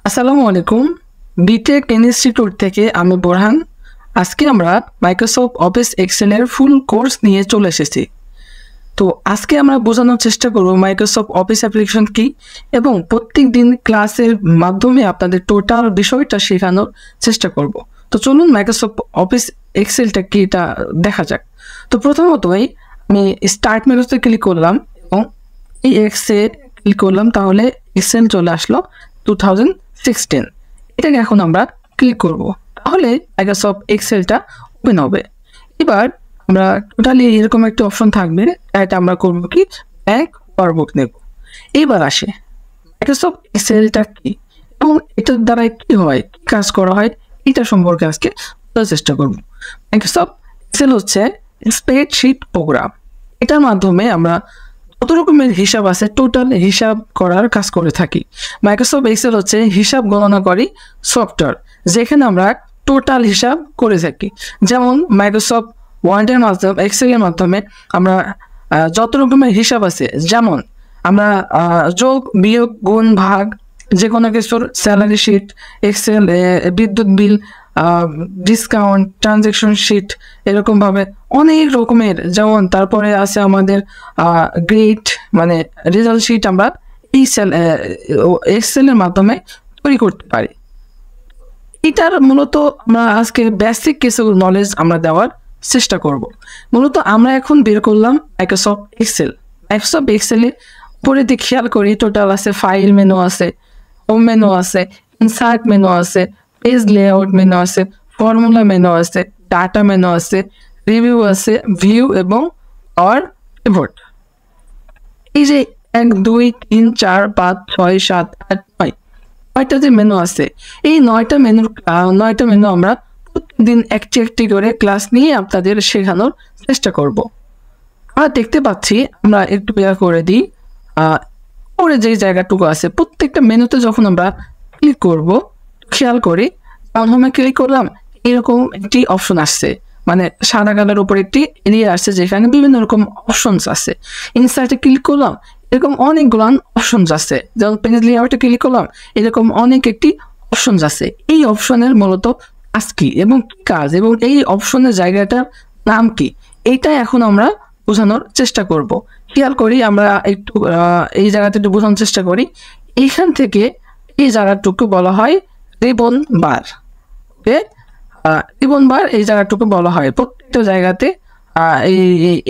আসসালামু আলাইকুম। B Tech institute থেকে আমি বোরহান। আজকে আমরা মাইক্রোসফট অফিস এক্সেলের ফুল কোর্স নিয়ে চলে এসেছি। তো আজকে আমরা বোঝানোর চেষ্টা করব মাইক্রোসফট অফিস অ্যাপ্লিকেশন কি এবং প্রত্যেক দিন ক্লাসের মাধ্যমে আপনাদের টোটাল বিষয়টা শেখানোর চেষ্টা করব। তো চলুন মাইক্রোসফট অফিস এক্সেলটা কি এটা দেখা যাক। তো প্রথমতই আমি স্টার্ট মেনুতে ক্লিক করলাম এবং এই এক্সে ক্লিক করলাম, তাহলে এক্সেল চলে আসলো 2016। এটাকে এখন আমরা ক্লিক করব, তাহলে মাইক্রোসফট এক্সেলটা ওপেন হবে। এবার আমরা টোটালি এরকম একটা অপশন থাকবে, এটা আমরা করব কি ব্যাক ওয়ার্কবুক নেব। এবার আসে মাইক্রোসফট এক্সেলটা কি এবং এটার দ্বারা কি হয়, কি কাজ করা হয়, এটা সম্পর্কে আজকে বোঝার চেষ্টা করব। মাইক্রোসফট এক্সেল হচ্ছে স্প্রেডশিট প্রোগ্রাম। এটার মাধ্যমে আমরা কত রকমের হিসাব আছে টোটাল হিসাব করার কাজ করে থাকি। মাইক্রোসফট এক্সেল হচ্ছে হিসাব গণনাকারী সফটওয়্যার, যেখানে আমরা টোটাল হিসাব করে থাকি। যেমন মাইক্রোসফট ওয়ার্ডের মাধ্যমে এক্সেলের মাধ্যমে আমরা যত রকমের হিসাব আছে, যেমন আমরা যোগ বিয়োগ গুণ ভাগ যে কোনো কিছুর স্যালারি শিট, এক্সেল বিদ্যুৎ বিল, ডিসকাউন্ট, ট্রানজ্যাকশন শিট, এরকমভাবে অনেক রকমের। যেমন তারপরে আছে আমাদের গ্রেড মানে রেজাল্ট শিট, আমরা এই এক্সেলের মাধ্যমে তৈরি করতে পারি। এটার মূলত আমরা আজকে বেসিক কিছু নলেজ আমরা দেওয়ার চেষ্টা করব। মূলত আমরা এখন বের করলাম মাইক্রোসফট এক্সেল। মাইক্রোসফট এক্সেলে উপরে দিয়ে খেয়াল করি টোটাল আছে ফাইল মেনু আছে, হোম মেনু আছে, ইনসার্ট মেনু আছে, পেজ লেআউট মেনু আছে, ফর্মুলা মেনু আছে, ডাটা মেনু আছে, রিভিউ আছে, ভিউ এবং আর পিভট। এই যে 1 2 3 4 5 6 7 8 9 9টা যে মেনু আছে, এই 9টা মেনু আমরা প্রতিদিন একটি একটি করে ক্লাস নিয়ে আপনাদের শেখানোর চেষ্টা করব। আমরা দেখতে পাচ্ছি, আমরা একটু বের করে দিই, পরে যে জায়গাটুকু আছে প্রত্যেকটা মেনুতে যখন আমরা ক্লিক করব, খেয়াল করি প্রথমে ক্লিক করলাম, এরকম একটি অপশন আসছে, মানে সাদা কালার উপর একটি এরিয়া আসছে যেখানে বিভিন্ন রকম অপশনস আছে। ইনসার্টে ক্লিক করলাম, এরকম অনেকগুলো অপশনস আছে। যেমন পেজ লেআউটে ক্লিক করলাম, এরকম অনেক একটি অপশনস আছে। এই অপশনের মূলত কাজ কি এবং কি কাজ এবং এই অপশনের জায়গাটার নাম কি, এইটা এখন আমরা বোঝানোর চেষ্টা করব। খেয়াল করি, আমরা একটু এই জায়গাতে একটু বোঝানোর চেষ্টা করি। এইখান থেকে এই জায়গাটুকু বলা হয় রিবন বার। ওকে, রিবন বার এই জায়গাটুকু বলা হয় প্রত্যেকটা জায়গাতে,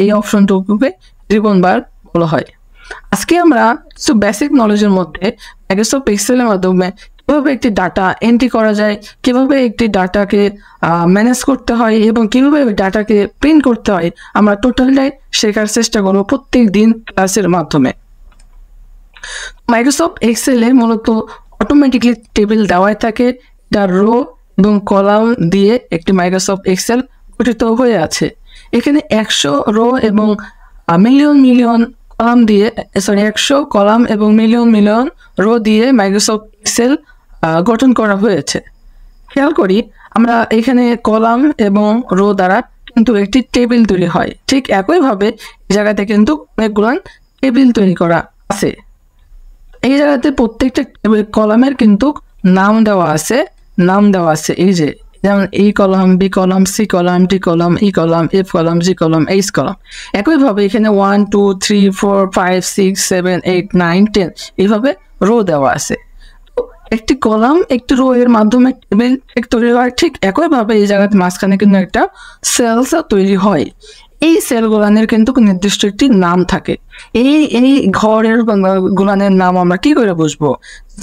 এই অপশনটুকুকে রিবন বার বলা হয়। আজকে আমরা কিছু বেসিক নলেজের মধ্যে মাইক্রোসফট এক্সেলের মাধ্যমে কিভাবে একটি ডাটা এন্ট্রি করা যায়, কিভাবে একটি ডাটাকে ম্যানেজ করতে হয় এবং কিভাবে ডাটাকে প্রিন্ট করতে হয়, আমরা টোটালটাই শেখার চেষ্টা করবো প্রত্যেক দিন ক্লাসের মাধ্যমে। মাইক্রোসফট এক্সেলে মূলত অটোমেটিকলি টেবিল দেওয়াই থাকে, তার রো এবং কলাম দিয়ে একটি মাইক্রোসফট এক্সেল গঠিত হয়ে আছে। এখানে 100 রো এবং মিলিয়ন মিলিয়ন কলাম দিয়ে 100 কলাম এবং মিলিয়ন মিলিয়ন রো দিয়ে মাইক্রোসফট এক্সেল গঠন করা হয়েছে। খেয়াল করি, আমরা এখানে কলাম এবং রো দ্বারা কিন্তু একটি টেবিল তৈরি হয়। ঠিক একইভাবে এই জায়গাতে কিন্তু অনেকগুলো টেবিল তৈরি করা আছে। এই জায়গাতে প্রত্যেকটা কলামের কিন্তু নাম দেওয়া আছে। এই যে যেমন এই column, B column, C column, D column, E column, F column, G column, H column. একইভাবে এখানে 1 2 3 4 5 6 7 8 9 10 এইভাবে রো দেওয়া আছে। একটি কলাম একটি রো এর মাধ্যমে টেবিল তৈরি হয়। ঠিক একইভাবে এই জায়গাতে মাঝখানে কিন্তু একটা সেলস তৈরি হয়। এই সেলগুলানের কিন্তু নির্দিষ্ট একটি নাম থাকে। এই ঘরের গুলানের নাম আমরা কি করে বুঝবো?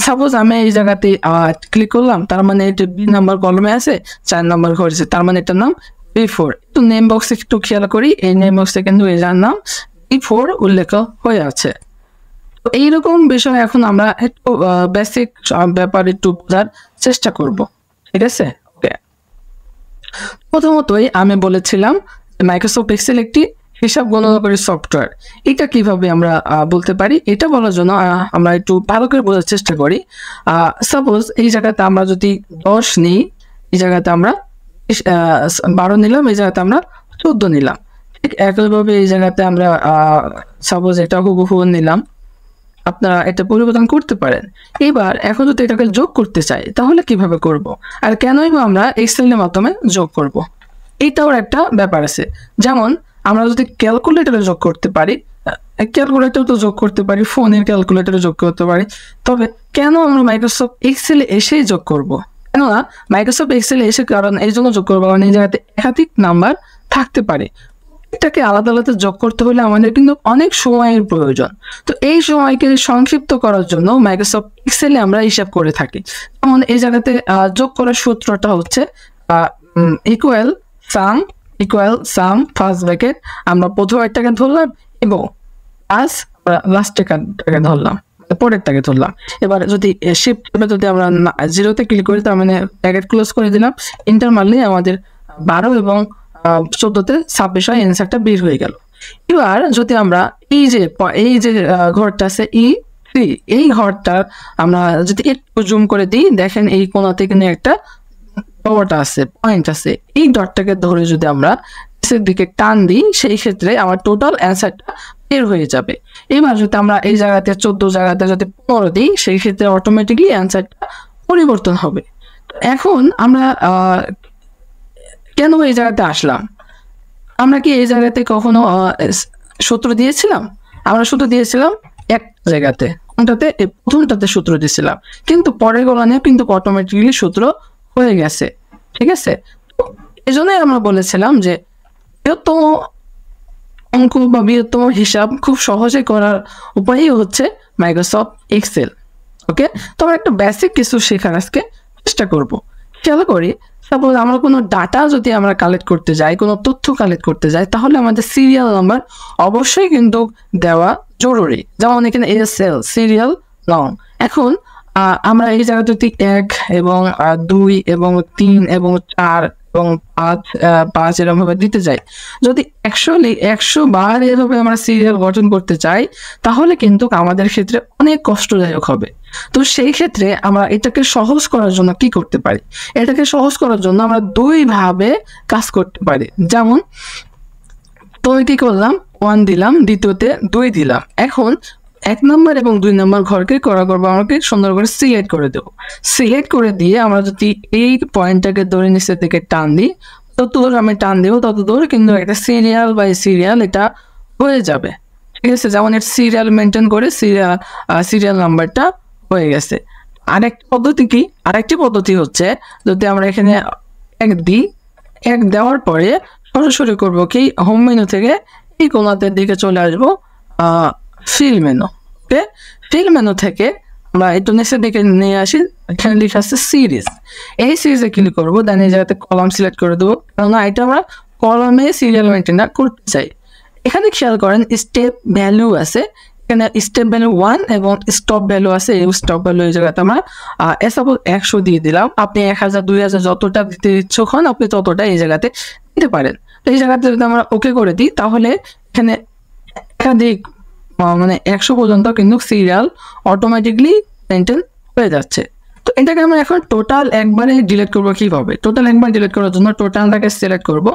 সাপোজ আমি এই জায়গাতে ক্লিক করলাম, তার মানে এটা বি নাম্বার কলমে আছে, 4 নাম্বার ঘর আছে, তার মানে এটার নাম B4। একটু নেম বক্সে একটু খেয়াল করি, এই নেম বক্সে কিন্তু এটার নাম B4 উল্লেখ হয়ে আছে। এইরকম বিষয় এখন আমরা একটু বেসিক ব্যাপার একটু বোঝার চেষ্টা করব, ঠিক আছে? ওকে, প্রথমতই আমি বলেছিলাম মাইক্রোসফট এক্সেল একটি হিসাব গণনাকারী সফটওয়্যার। এটা কিভাবে আমরা বলতে পারি, এটা বলার জন্য আমরা একটু ভালো করে বোঝার চেষ্টা করি। সাপোজ এই জায়গাতে আমরা যদি 10 নিই, এই জায়গাতে আমরা 12 নিলাম, এই জায়গাতে আমরা 14 নিলাম। ঠিক একইভাবে এই জায়গাতে আমরা সাপোজ এটা হুবহু নিলাম, আপনারা এটা পরিবর্তন করতে পারেন। এবার এখন যদি এটাকে যোগ করতে চাই তাহলে কিভাবে করব, আর কেনই বা আমরা এক্সেলের মাধ্যমে যোগ করব, এইটাও একটা ব্যাপার আছে। যেমন আমরা যদি ক্যালকুলেটরে যোগ করতে পারি, ক্যালকুলেটর তো যোগ করতে পারি, ফোনের ক্যালকুলেটরে যোগ করতে পারি, তবে কেন আমরা মাইক্রোসফট এক্সেলে এসেই যোগ করব? কেননা মাইক্রোসফট এক্সেলে এসে কারণ এই জন্য যোগ করবো, কারণ এই জায়গাতে একাধিক নাম্বার থাকতে পারে। এটাকে আলাদা আলাদা যোগ করতে হলে আমাদের কিন্তু অনেক সময়ের প্রয়োজন। তো এই সময়কে সংক্ষিপ্ত করার জন্য মাইক্রোসফট এক্সেলে আমরা হিসাব করে থাকি। যেমন এই জায়গাতে যোগ করার সূত্রটা হচ্ছে ইকুয়াল সাম ফার্স্ট ব্র্যাকেট, আমরা প্রথমেরটাকে ধরলাম এবং লাস্টেরটাকে ধরলাম, পরেরটাকে ধরলাম। এবার যদি শিফট যদি আমরা 0-তে ক্লিক করি, তার মানে ব্র্যাকেট ক্লোজ করে দিলাম, এন্টার মারলে আমাদের 12 এবং 14-তে 26 হয়, অ্যান্সারটা বের হয়ে গেল। এবার যদি আমরা এই যে ঘরটা আছে E3, এই ঘরটা আমরা যদি একটু জুম করে দিই, দেখেন এই কোণাতে কিন্তু একটা ডট আছে, পয়েন্ট আছে। এই ডটটাকে ধরে যদি আমরা নিচের দিকে টান দিই, সেই ক্ষেত্রে আমার টোটাল অ্যান্সারটা বের হয়ে যাবে। এবার যদি আমরা এই জায়গাতে 14 জায়গাতে যদি 15 দিই, সেই ক্ষেত্রে অটোমেটিকলি অ্যান্সারটা পরিবর্তন হবে। এখন আমরা কেন এই জায়গাতে আসলাম? আমরা কি এই জায়গাতে কখনো সূত্র দিয়েছিলাম? আমরা সূত্র দিয়েছিলাম এক জায়গাতে, কোনটাতে? প্রথমটাতে সূত্র দিয়েছিলাম, কিন্তু পরের গুলো কিন্তু অটোমেটিকলি সূত্র হয়ে গেছে। ঠিক আছে, এই জন্যই আমরা বলেছিলাম যে বৃহত্তম অঙ্ক বা বৃহত্তম হিসাব খুব সহজে করার উপায়ই হচ্ছে মাইক্রোসফট এক্সেল। ওকে, তো আমরা একটা বেসিক কিছু শেখার আজকে চেষ্টা করব। খেয়াল করি, সাপোজ আমরা কোনো ডাটা যদি আমরা কালেক্ট করতে যাই, কোনো তথ্য কালেক্ট করতে যাই, তাহলে আমাদের সিরিয়াল নাম্বার অবশ্যই কিন্তু দেওয়া জরুরি। যেমন এখানে এসএল সিরিয়াল নং। এখন আমরা এই জায়গাতে 1 এবং 2 এবং 3 এবং 4 এবং 5 এরকম ভাবে দিতে চাই। যদি 100 বার এভাবে আমরা সিরিয়াল গঠন করতে চাই, তাহলে কিন্তু আমাদের ক্ষেত্রে অনেক কষ্টদায়ক হবে। তো সেই ক্ষেত্রে আমরা এটাকে সহজ করার জন্য কি করতে পারি? এটাকে সহজ করার জন্য আমরা 2 ভাবে কাজ করতে পারি। যেমন তো কি করলাম, 1 দিলাম, দ্বিতীয়তে 2 দিলাম। এখন 1 নম্বর এবং 2 নম্বর ঘরকে করবো, আমাকে সুন্দর করে সিলেক্ট করে দেবো। সিলেক্ট করে দিয়ে আমরা যদি এই পয়েন্টটাকে ধরে নিচের দিকে টান দিই, তত দূর আমি টান দেবো, তত দূর কিন্তু একটা সিরিয়াল বাই সিরিয়াল এটা হয়ে যাবে। ঠিক আছে, যেমন এর সিরিয়াল মেনটেন করে সিরিয়াল নাম্বারটা হয়ে গেছে। আরেকটি পদ্ধতি হচ্ছে, যদি আমরা এখানে 1 দিই, 1 দেওয়ার পরে সরাসরি করবো কি, হোম মেনু থেকে এই কোণাতের দিকে চলে আসবো ফিল মেনু। ওকে, ফিল মেনু থেকে আমরা একটু নিচের দিকে নিয়ে আসি, এখানে লেখা আছে সিরিজ। এই সিরিজে ক্লিক করবো, দেন এই জায়গাতে কলাম সিলেক্ট করে দেবো, কারণ এটা আমরা কলামে সিরিয়াল মেনটেন করতে চাই। এখানে খেয়াল করেন স্টেপ ভ্যালু আছে, এখানে স্টেপ ভ্যালু 1 এবং স্টপ ভ্যালু আছে। এই স্টপ ভ্যালু এই জায়গাতে আমরা সাপোজ 100 দিয়ে দিলাম। আপনি 1000 2000 যতটা দিতে ইচ্ছুক হন আপনি ততটা এই জায়গাতে দিতে পারেন। তো এই জায়গাতে যদি আমরা ওকে করে দিই, তাহলে এখানে একাধিক মানে 100 পর্যন্ত কিন্তু সিরিয়াল অটোমেটিকলি মেনটেন হয়ে যাচ্ছে। তো এটাকে আমরা এখন টোটাল একবারে ডিলিট করবো। কিভাবে টোটাল একবার ডিলিট করার জন্য টোটালটাকে সিলেক্ট করব,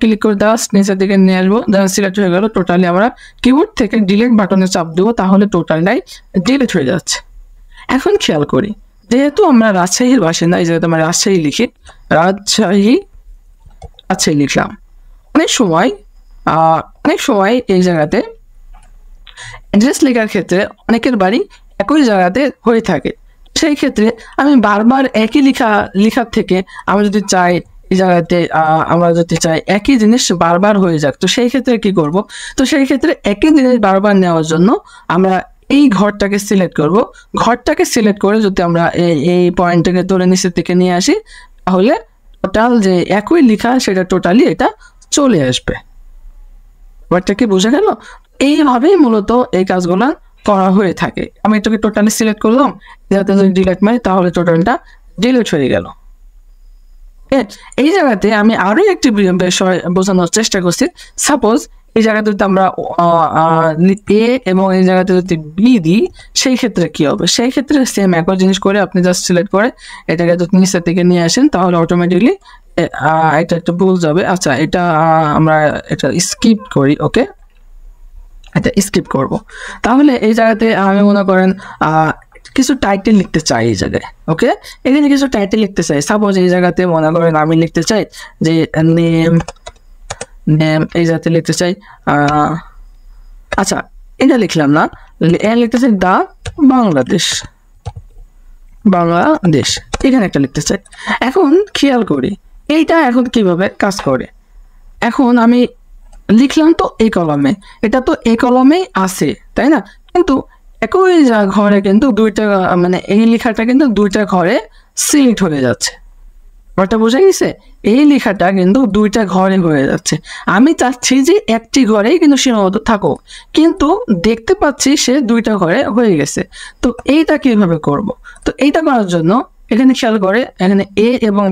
ক্লিক করে দেওয়া, নিচের দিকে নিয়ে আসবো, দেন সিলেক্ট হয়ে গেল। টোটালি আমরা কিবোর্ড থেকে ডিলিট বাটনে চাপ দেবো, তাহলে টোটালটাই ডিলিট হয়ে যাচ্ছে। এখন খেয়াল করি, যেহেতু আমরা রাজশাহীর বাসিন্দা, এই জায়গাতে আমরা রাজশাহী লিখলাম। অনেক সময় এই জায়গাতে অ্যাড্রেস লেখার ক্ষেত্রে অনেকের বাড়ি একই জায়গাতে হয়ে থাকে। সেই ক্ষেত্রে আমি বারবার একই লেখার থেকে আমরা যদি চাই এই জায়গাতে আমরা যদি চাই একই জিনিস বারবার হয়ে যাক, তো সেই ক্ষেত্রে কি করব? তো সেই ক্ষেত্রে একই জিনিস বারবার নেওয়ার জন্য আমরা এই ঘরটাকে সিলেক্ট করব। ঘরটাকে সিলেক্ট করে যদি আমরা এই পয়েন্টটাকে ধরে নিচের দিকে নিয়ে আসি, তাহলে টোটাল যে একই লেখা সেটা টোটালি এটা চলে আসবে। ব্যাপারটা কি বোঝা গেল? এইভাবেই মূলত এই কাজগুলো করা হয়ে থাকে। আমি এটাকে টোটালি সিলেক্ট করলাম, যাতে যদি ডিলিট মারি তাহলে টোটালটা ডিলিট হয়ে গেল। এই জায়গাতে আমি আরো একটি বিষয় বোঝানোর চেষ্টা করছি। সাপোজ এই জায়গাতে যদি আমরা এ এবং এই জায়গাতে যদি বি দিই, সেই ক্ষেত্রে কি হবে? সেই ক্ষেত্রে সেম একই জিনিস করে আপনি জাস্ট সিলেক্ট করে এটাকে যদি নিচের দিকে নিয়ে আসেন, তাহলে অটোমেটিকলি এটা একটা ভুল যাবে। আচ্ছা, এটা আমরা এটা স্কিপ করি। ওকে, এটা স্কিপ করব। তাহলে এই জায়গাতে আমি মনে করেন কিছু টাইটেল লিখতে চাই এই জায়গায়। ওকে, এখানে কিছু টাইটেল লিখতে চাই। সাপোজ এই জায়গাতে মনে করেন আমি লিখতে চাই যে নেম এই জায়গাতে লিখতে চাই আচ্ছা এটা লিখলাম না, লিখতে চাই দা বাংলাদেশ এখানে একটা লিখতে চাই। এখন খেয়াল করি এইটা এখন কিভাবে কাজ করে। এখন আমি লিখলাম তো এই কলমে, এটা তো এই কলমেই আছে তাই না, কিন্তু একই ঘরে কিন্তু দুইটা মানে এই লেখাটা কিন্তু দুইটা ঘরে সিলেক্ট হয়ে যাচ্ছে। ব্যাপারটা বোঝা গেছে? এই লেখাটা কিন্তু দুইটা ঘরে হয়ে যাচ্ছে। আমি চাচ্ছি যে একটি ঘরেই কিন্তু সীমাবদ্ধ থাকুক, কিন্তু দেখতে পাচ্ছি সে দুইটা ঘরে হয়ে গেছে। তো এইটা কিভাবে করব? তো এইটা করার জন্য এখানে খেয়াল করে এখানে এ এবং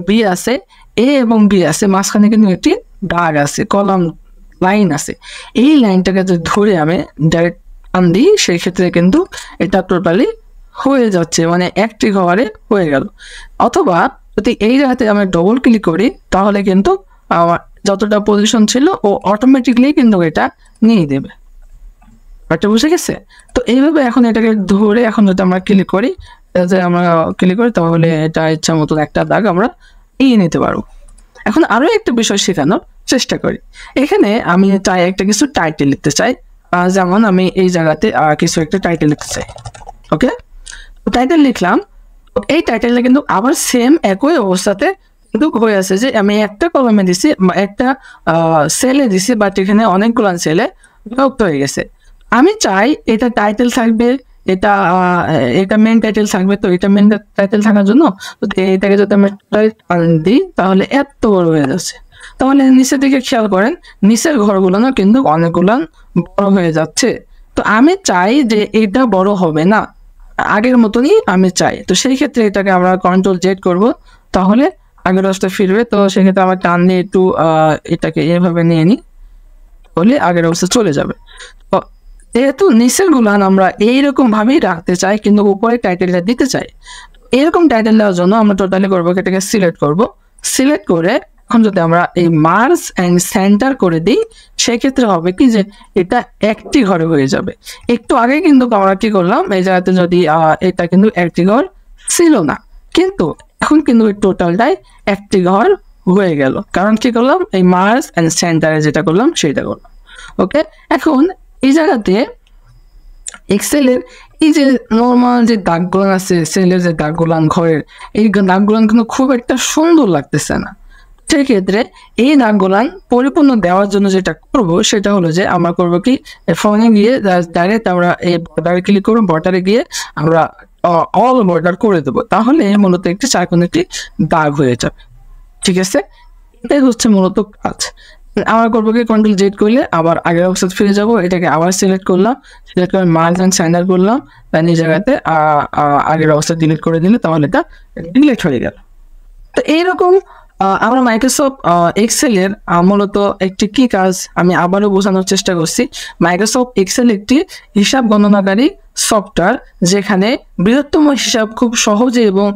বি আছে, মাঝখানে কিন্তু একটি দাগ আছে, কলাম লাইন আছে। এই লাইনটাকে যদি ধরে আমি ডাইরেক্ট টান দিই সেই ক্ষেত্রে কিন্তু এটা টোটালি হয়ে যাচ্ছে, মানে একটি ঘরে হয়ে গেল। অথবা যদি এই জায়গাতে আমি ডবল ক্লিক করি তাহলে কিন্তু আমার যতটা পজিশন ছিল ও অটোমেটিকলি কিন্তু এটা নিয়ে দেবে। এটা বুঝে গেছে? তো এইভাবে এখন এটাকে ধরে এখন যদি আমরা ক্লিক করি তাহলে এটা ইচ্ছা মতন একটা দাগ আমরা নিয়ে নিতে পারবো। এখন আরো একটা বিষয় শেখানোর চেষ্টা করি। এখানে আমি চাই একটা কিছু টাইটেল লিখতে চাই, যেমন আমি এই জায়গাতে কিছু একটা টাইটেল লিখতে চাই। ওকে, টাইটেল লিখলাম। এই টাইটেলটা কিন্তু আবার সেম একই অবস্থাতে কিন্তু হয়ে আছে যে আমি একটা কলমে দিছি, একটা সেলে দিছি, বাট এখানে অনেকগুলো সেলে বিভক্ত হয়ে গেছে। আমি চাই এটা টাইটেল থাকবে, এটা মেন টাইটেল থাকবে। তো এটা মেন টাইটেল থাকার জন্য এটাকে যদি আমি দিই তাহলে এত বড় হয়ে যাচ্ছে। তাহলে নিচের দিকে খেয়াল করেন নিচের ঘরগুলো না কিন্তু অনেকগুলো বড় হয়ে যাচ্ছে। তো আমি চাই যে এটা বড় হবে না, আগের মতনই আমি চাই। তো সেই ক্ষেত্রে এটাকে আমরা কন্ট্রোল জেড করব, তাহলে আগের অবস্থা ফিরবে। তো সেক্ষেত্রে আমরা টান দিয়ে একটু এটাকে এভাবে নিয়ে নিই, তাহলে আগের অবস্থা চলে যাবে। তো যেহেতু নিচের গুলান আমরা এইরকম ভাবেই রাখতে চাই কিন্তু উপরে টাইটেলটা দিতে চাই, এরকম টাইটেল দেওয়ার জন্য আমরা টোটালি করবো এটাকে সিলেক্ট করব। সিলেক্ট করে এখন যদি আমরা এই মার্জ এন্ড সেন্টার করে দিই সেক্ষেত্রে হবে কি যে এটা একটি ঘরে হয়ে যাবে। একটু আগে কিন্তু আমরা কি করলাম এই জায়গাতে যদি এটা কিন্তু একটি ঘর ছিল না, কিন্তু এখন কিন্তু এই টোটালটাই একটি ঘর হয়ে গেল, কারণ কি করলাম এই মার্জ এন্ড সেন্টারে যেটা করলাম সেটা করলাম। ওকে, এখন এই জায়গাতে এক্সেলের এই যে নর্মাল যে দাগগুলো আছে, সেলের যে দাগগুলান ঘরের এই দাগগুলান কিন্তু খুব একটা সুন্দর লাগতেছে না। সেক্ষেত্রে এই দাগগুলান পরিপূর্ণ দেওয়ার জন্য যেটা করব সেটা হলো যে আমরা করবো কি ফোনে গিয়ে ডাইরেক্ট আমরা এই বর্ডারে ক্লিক করবো, বর্ডারে গিয়ে আমরা অল বর্ডার করে দেবো, তাহলে মূলত একটি চারকোণে দাগ হয়ে যাবে। ঠিক আছে, এটাই হচ্ছে মূলত কাজ। আমরা করবো কি কন্ট্রোল জেড করলে আবার আগের অবস্থা ফিরে যাব। এটাকে আবার সিলেক্ট করলাম, সিলেক্ট করে মার্জ এন্ড সেন্টার করলাম, তার এই জায়গাতে আগের অবস্থা ডিলিট করে দিলে তাহলে এটা ডিলিট হয়ে গেল। তো এইরকম আমরা মাইক্রোসফট এক্সেলের মূলত একটি কি কাজ আমি আবারও বোঝানোর চেষ্টা করছি। মাইক্রোসফট এক্সেল একটি হিসাব গণনাকারী সফটওয়্যার, যেখানে বৃহত্তম হিসাব খুব সহজে এবং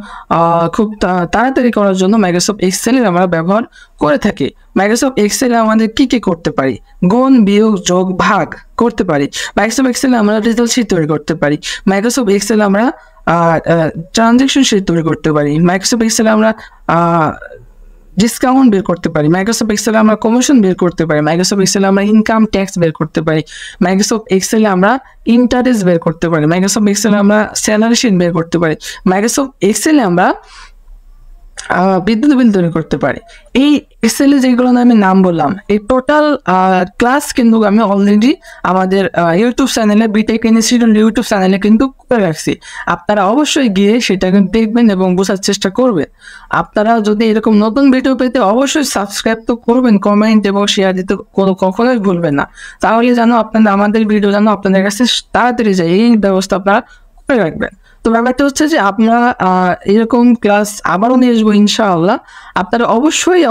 খুব তাড়াতাড়ি করার জন্য মাইক্রোসফট এক্সেলের আমরা ব্যবহার করে থাকি। মাইক্রোসফট এক্সেলে আমাদের কি কি করতে পারি, গুণ বিয়োগ যোগ ভাগ করতে পারি। মাইক্রোসফট এক্সেলে আমরা রেজাল্ট শিট তৈরি করতে পারি। মাইক্রোসফট এক্সেলে আমরা ট্রানজ্যাকশন শিট তৈরি করতে পারি। মাইক্রোসফট এক্সেলে আমরা ডিসকাউন্ট বের করতে পারি। মাইক্রোসফট এক্সেলে আমরা কমিশন বের করতে পারি। মাইক্রোসফট এক্সেলে আমরা ইনকাম ট্যাক্স বের করতে পারি। মাইক্রোসফট এক্সেলে আমরা ইন্টারেস্ট বের করতে পারি। মাইক্রোসফট এক্সেলে আমরা স্যালারি শিট বের করতে পারি। মাইক্রোসফট এক্সেলে আমরা বিদ্যুৎ বিল তৈরি করতে পারি। এই এক্সেলে যেগুলো আমি নাম বললাম এই টোটাল ক্লাস কিন্তু আমি অলরেডি আমাদের ইউটিউব চ্যানেলে বিটেক ইনস্টিটিউট ইউটিউব চ্যানেলে কিন্তু করে রাখছি। আপনারা অবশ্যই গিয়ে সেটা কিন্তু দেখবেন এবং বোঝার চেষ্টা করবেন। আপনারা যদি এরকম নতুন ভিডিও পেতে অবশ্যই সাবস্ক্রাইব তো করবেন, কমেন্ট এবং শেয়ার দিতে কখনোই ভুলবেন না, তাহলে যেন আপনারা আমাদের ভিডিও যেন আপনাদের কাছে তাড়াতাড়ি যায় এই ব্যবস্থা আপনারা করে রাখবেন। তো ব্যাপারটা হচ্ছে যে আপনারা এরকম ক্লাস আবারও নিয়ে আসবো ইনশাআল্লাহ। আপনারা অবশ্যই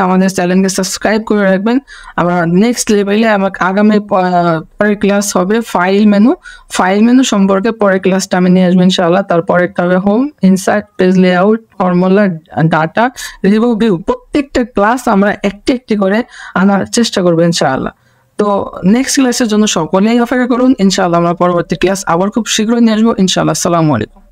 আমাদের চ্যানেলকে সাবস্ক্রাইব করে রাখবেন। আমরা নেক্সট লেভেলে আমাকে আগামী পরের ক্লাস হবে ফাইল মেনু সম্পর্কে পরের ক্লাসটা আমি নিয়ে আসবো ইনশাআল্লাহ। তারপরে একটা হবে home, insert, page layout, formula, data, review, প্রত্যেকটা ক্লাস আমরা একটি করে আনার চেষ্টা করবো ইনশাআল্লাহ। তো নেক্সট ক্লাসের জন্য সকলেই অপেক্ষা করুন। ইনশাআল্লাহ আমরা পরবর্তী ক্লাস আবার খুব শীঘ্রই নিয়ে আসবো। ইনশাআল্লাহ। আসসালামু আলাইকুম।